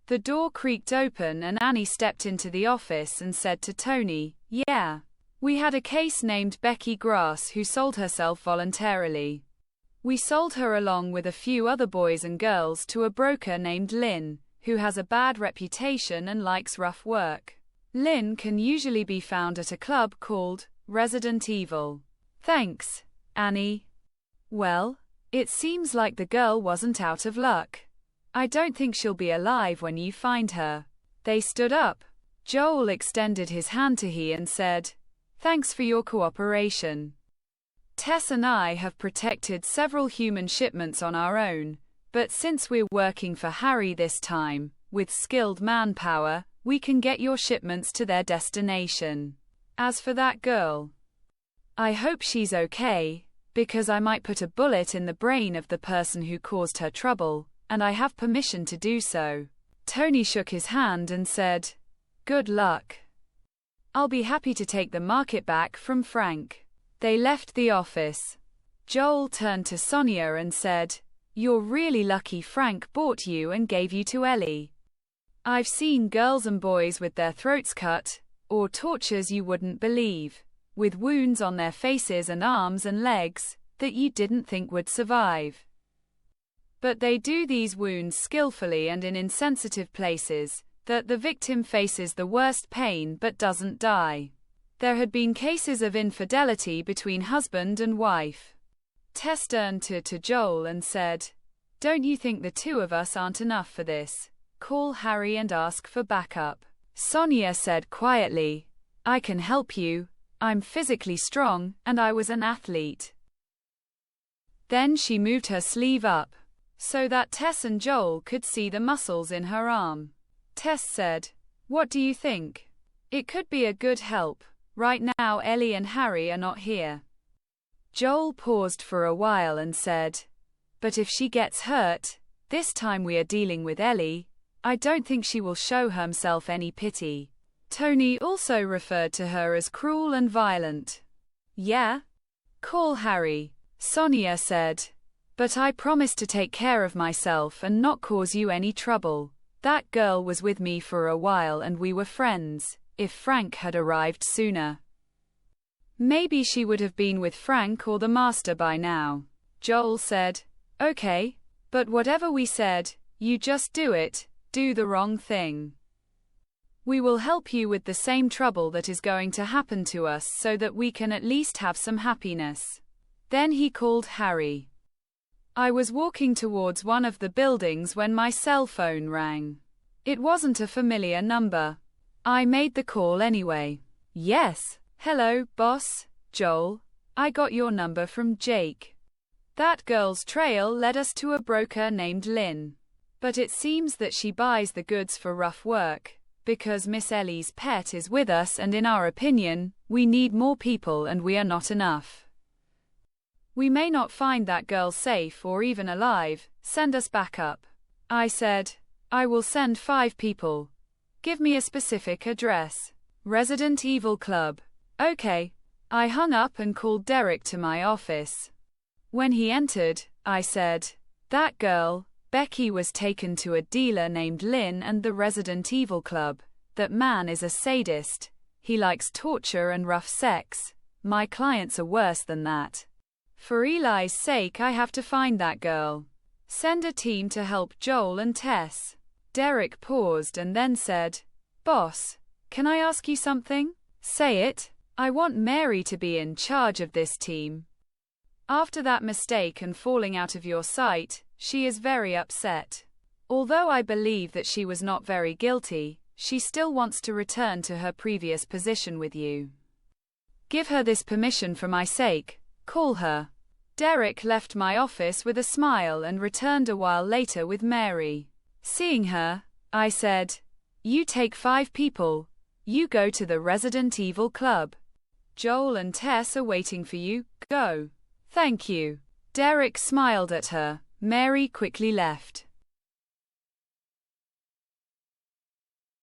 The door creaked open and Annie stepped into the office and said to Tony, "Yeah. We had a case named Becky Grass who sold herself voluntarily. We sold her along with a few other boys and girls to a broker named Lynn, who has a bad reputation and likes rough work. Lynn can usually be found at a club called Resident Evil." "Thanks, Annie. Well, it seems like the girl wasn't out of luck. I don't think she'll be alive when you find her." They stood up. Joel extended his hand to he and said, "Thanks for your cooperation. Tess and I have protected several human shipments on our own, but since we're working for Harry this time, with skilled manpower, we can get your shipments to their destination. As for that girl, I hope she's okay, because I might put a bullet in the brain of the person who caused her trouble, and I have permission to do so." Tony shook his hand and said, "Good luck. I'll be happy to take the market back from Frank." They left the office. Joel turned to Sonia and said, "You're really lucky Frank bought you and gave you to Ellie. I've seen girls and boys with their throats cut, or tortures you wouldn't believe, with wounds on their faces and arms and legs, that you didn't think would survive. But they do these wounds skillfully and in insensitive places, that the victim faces the worst pain but doesn't die." There had been cases of infidelity between husband and wife. Tess turned to Joel and said, "Don't you think the two of us aren't enough for this? Call Harry and ask for backup." Sonia said quietly, "I can help you. I'm physically strong, and I was an athlete." Then she moved her sleeve up, so that Tess and Joel could see the muscles in her arm. Tess said, "What do you think? It could be a good help. Right now Ellie and Harry are not here." Joel paused for a while and said, "But if she gets hurt, this time we are dealing with Ellie, I don't think she will show herself any pity." Tony also referred to her as cruel and violent. "Yeah? Call Harry," Sonia said. "But I promise to take care of myself and not cause you any trouble. That girl was with me for a while and we were friends. If Frank had arrived sooner, maybe she would have been with Frank or the master by now." Joel said, "Okay, but whatever we said, you just do it, do the wrong thing. We will help you with the same trouble that is going to happen to us so that we can at least have some happiness." Then he called Harry. I was walking towards one of the buildings when my cell phone rang. It wasn't a familiar number. I made the call anyway. "Yes. Hello, boss, Joel. I got your number from Jake. That girl's trail led us to a broker named Lynn. But it seems that she buys the goods for rough work, because Miss Ellie's pet is with us and in our opinion, we need more people and we are not enough. We may not find that girl safe or even alive. Send us backup." I said, "I will send 5 people. Give me a specific address." "Resident Evil Club." "Okay." I hung up and called Derek to my office. When he entered, I said, "That girl, Becky, was taken to a dealer named Lynn and the Resident Evil Club. That man is a sadist. He likes torture and rough sex. My clients are worse than that. For Eli's sake I have to find that girl. Send a team to help Joel and Tess." Derek paused and then said, "Boss, can I ask you something?" "Say it." "I want Mary to be in charge of this team. After that mistake and falling out of your sight, she is very upset. Although I believe that she was not very guilty, she still wants to return to her previous position with you. Give her this permission for my sake. Call her." Derek left my office with a smile and returned a while later with Mary. Seeing her, I said, "You take 5 people. You go to the Resident Evil Club. Joel and Tess are waiting for you. Go." "Thank you." Derek smiled at her. Mary quickly left.